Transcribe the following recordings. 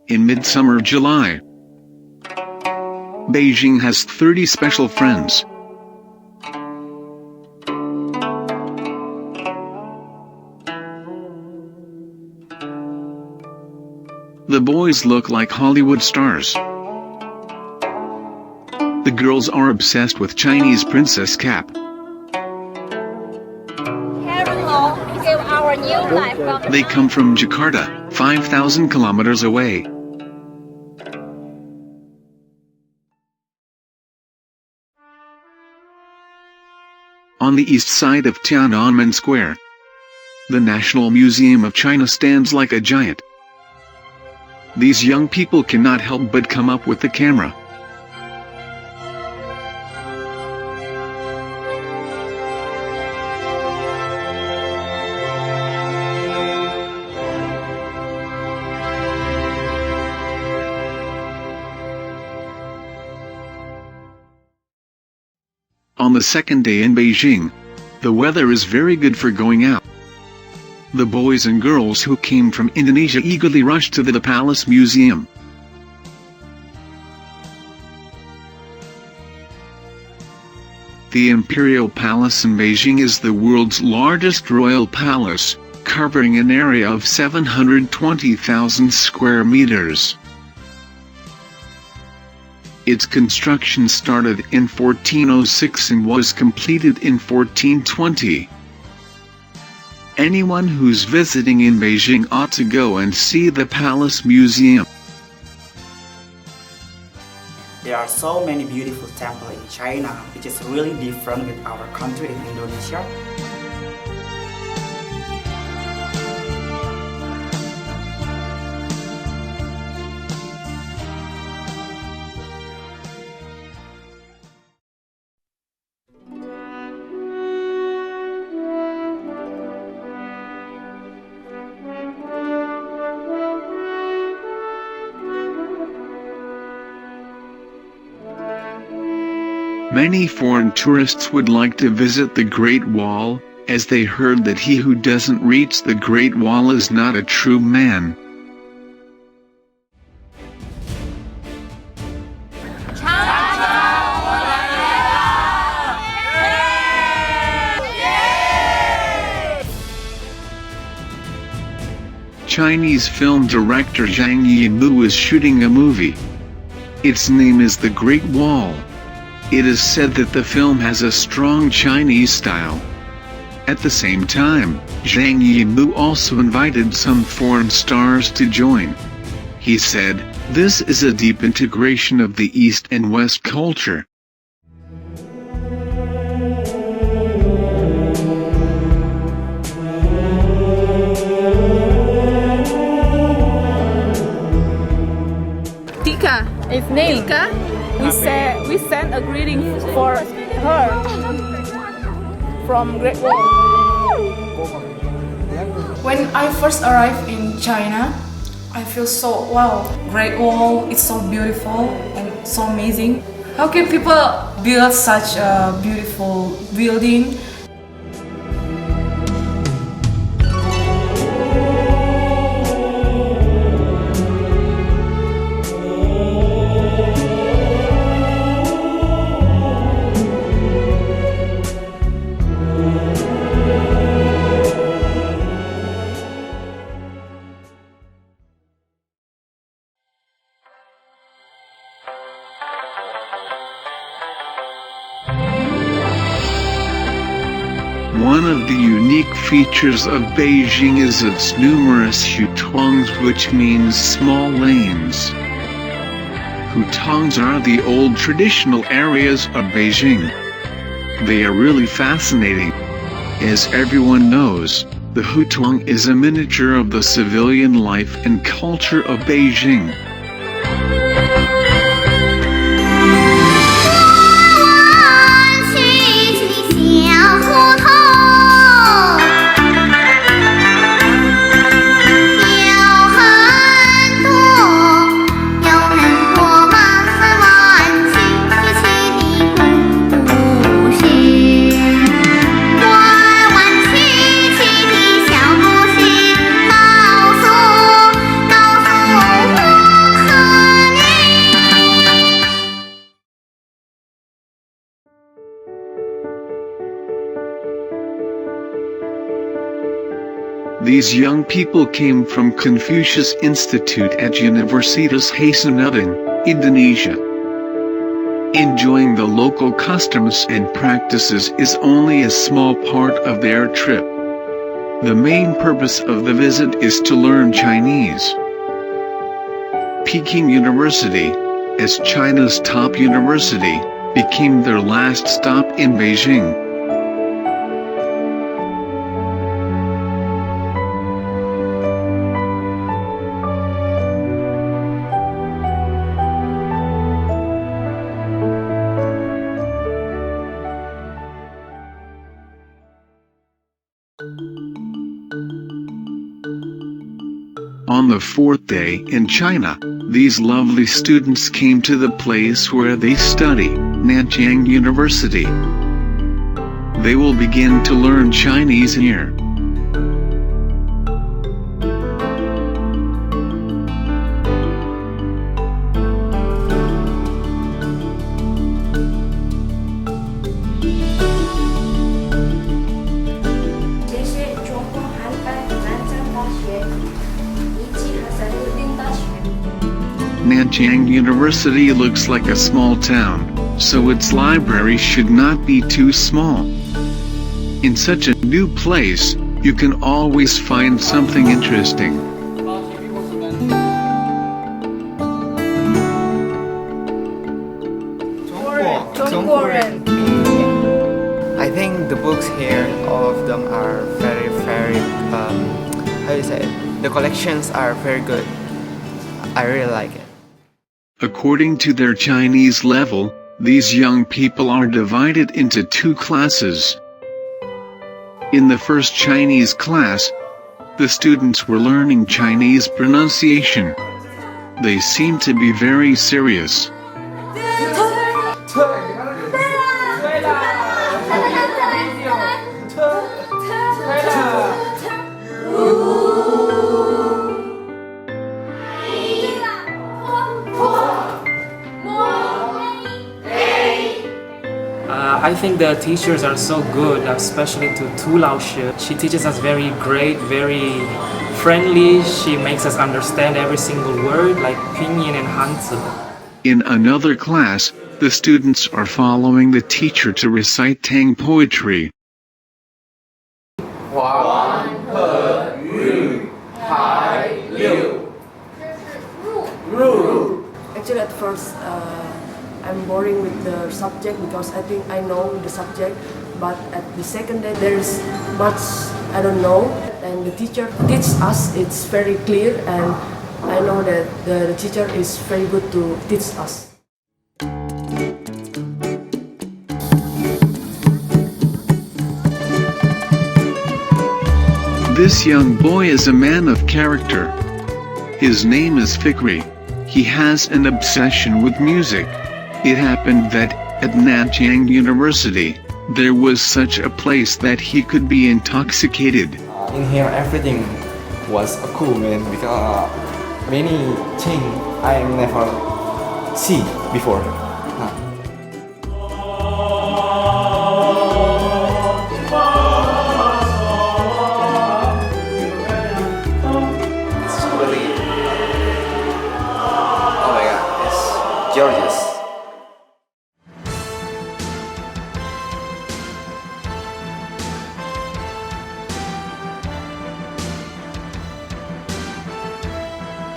In midsummer July, Beijing has 30 special friends. The boys look like Hollywood stars. The girls are obsessed with Chinese princess cap. They come from Jakarta, 5,000 kilometers away. On the east side of Tiananmen Square, the National Museum of China stands like a giant. These young people cannot help but come up with the camera. On the second day in Beijing, the weather is very good for going out. The boys and girls who came from Indonesia eagerly rushed to the Palace Museum. The Imperial Palace in Beijing is the world's largest royal palace, covering an area of 720,000 square meters. Its construction started in 1406 and was completed in 1420. Anyone who's visiting in Beijing ought to go and see the Palace Museum. There are so many beautiful temples in China, which is really different with our country in Indonesia. Many foreign tourists would like to visit the Great Wall, as they heard that he who doesn't reach the Great Wall is not a true man. Chinese film director Zhang Yimou is shooting a movie. Its name is The Great Wall. It is said that the film has a strong Chinese style. At the same time, Zhang Yimou also invited some foreign stars to join. He said, "This is a deep integration of the East and West culture." Tika, its name. Tika. We sent a greeting for her from Great Wall. When I first arrived in China, I feel so wow. Great Wall, it's so beautiful and so amazing. How can people build such a beautiful building? One of the unique features of Beijing is its numerous hutongs, which means small lanes. Hutongs are the old traditional areas of Beijing. They are really fascinating. As everyone knows, the hutong is a miniature of the civilian life and culture of Beijing. These young people came from Confucius Institute at Universitas Hasanuddin, Indonesia. Enjoying the local customs and practices is only a small part of their trip. The main purpose of the visit is to learn Chinese. Peking University, as China's top university, became their last stop in Beijing. On the fourth day in China, these lovely students came to the place where they study, Nanchang University. They will begin to learn Chinese here. Nanchang University looks like a small town, so its library should not be too small. In such a new place, you can always find something interesting. I think the books here, all of them are very, how do you say it? The collections are very good. I really like it. According to their Chinese level, these young people are divided into two classes. In the first Chinese class, the students were learning Chinese pronunciation. They seem to be very serious. I think the teachers are so good, especially to Tu Lao Shi. She teaches us very great, very friendly. She makes us understand every single word, like Pinyin and Hanzi. In another class, the students are following the teacher to recite Tang poetry. Actually, at first, I'm boring with the subject because I think I know the subject, but at the second day there's much I don't know, and the teacher teaches us. It's very clear, and I know that the teacher is very good to teach us. This young boy is a man of character. His name is Fikri. He has an obsession with music. It happened that, at Nanchang University, there was such a place that he could be intoxicated. In here, everything was cool, man, because many things I never see before. It's really, oh my god, it's gorgeous.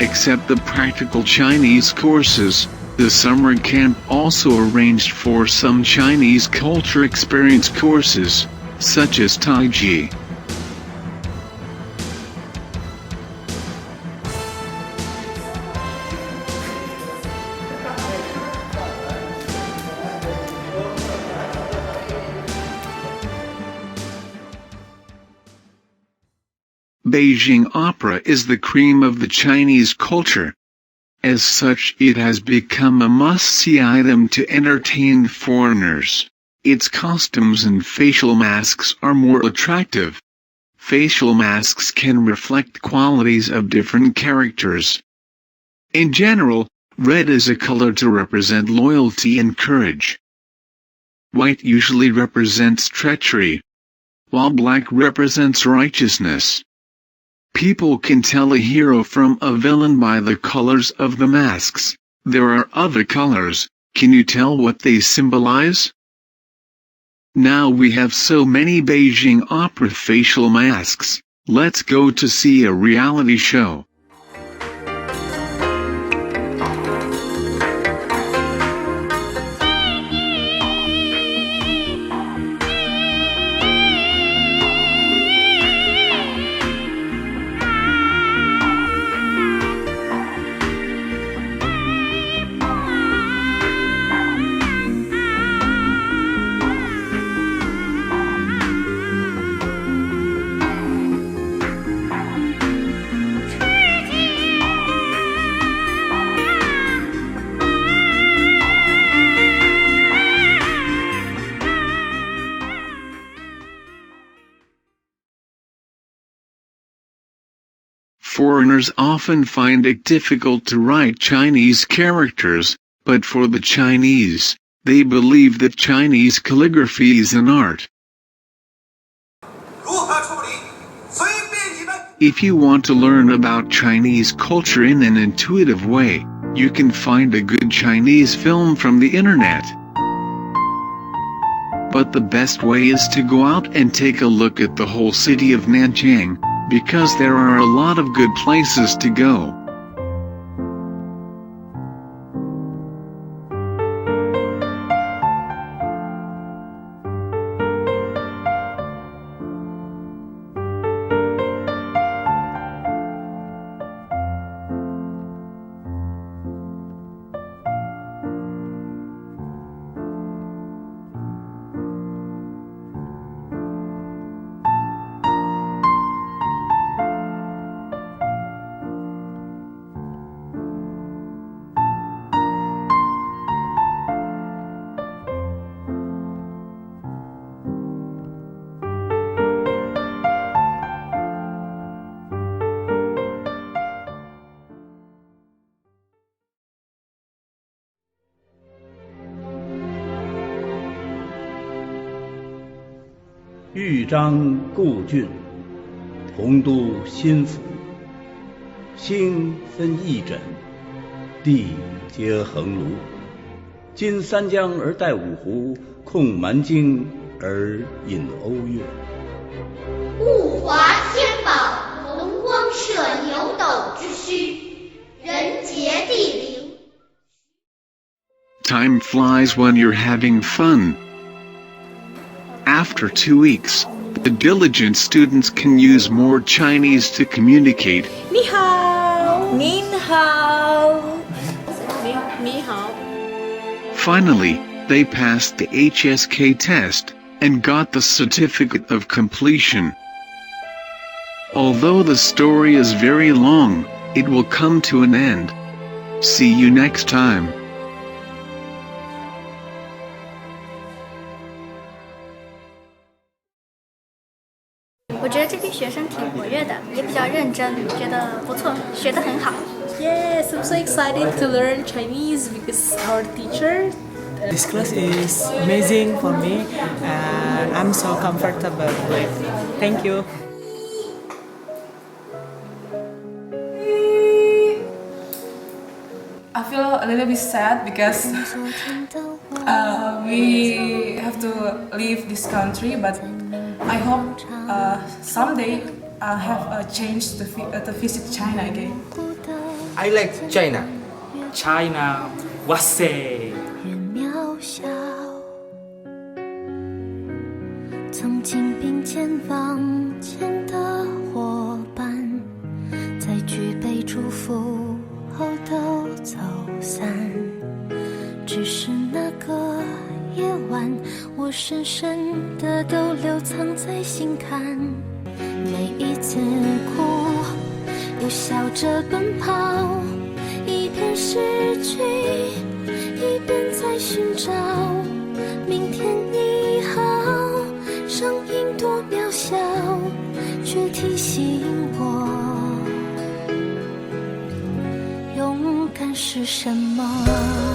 Except the practical Chinese courses, the summer camp also arranged for some Chinese culture experience courses, such as Taiji. Beijing opera is the cream of the Chinese culture. As such, it has become a must-see item to entertain foreigners. Its costumes and facial masks are more attractive. Facial masks can reflect qualities of different characters. In general, red is a color to represent loyalty and courage. White usually represents treachery, while black represents righteousness. People can tell a hero from a villain by the colors of the masks. There are other colors. Can you tell what they symbolize? Now we have so many Beijing opera facial masks. Let's go to see a reality show. Foreigners often find it difficult to write Chinese characters, but for the Chinese, they believe that Chinese calligraphy is an art. If you want to learn about Chinese culture in an intuitive way, you can find a good Chinese film from the internet. But the best way is to go out and take a look at the whole city of Nanchang, because there are a lot of good places to go.「豫章故郡，洪都新府。星分翼轸，地接衡庐。襟三江而带五湖，控蛮荆而引瓯越。物华天宝，龙光射牛斗之墟，人杰地灵。Time flies when you're having fun. After 2 weeks, the diligent students can use more Chinese to communicate. 你好，您好，你好。 Finally, they passed the HSK test and got the certificate of completion. Although the story is very long, it will come to an end. See you next time. 我觉得这批学生挺活跃的，也比较认真，觉得不错，学得很好。Yes, I'm so excited to learn Chinese because our teacher. This class is amazing for me, and I'm so comfortable with it. Thank you. I feel a little bit sad because we have to leave this country, but I hope someday I'll have a chance to visit China again. I like China. China, what's 曾经并肩往前的伙伴，在举杯祝福后都走散。只是那个夜晚，我深深的都留藏在心坎。每一次哭，又笑着奔跑，一边失去，一边在寻找。明天你好，声音多渺小，却提醒我，勇敢是什么。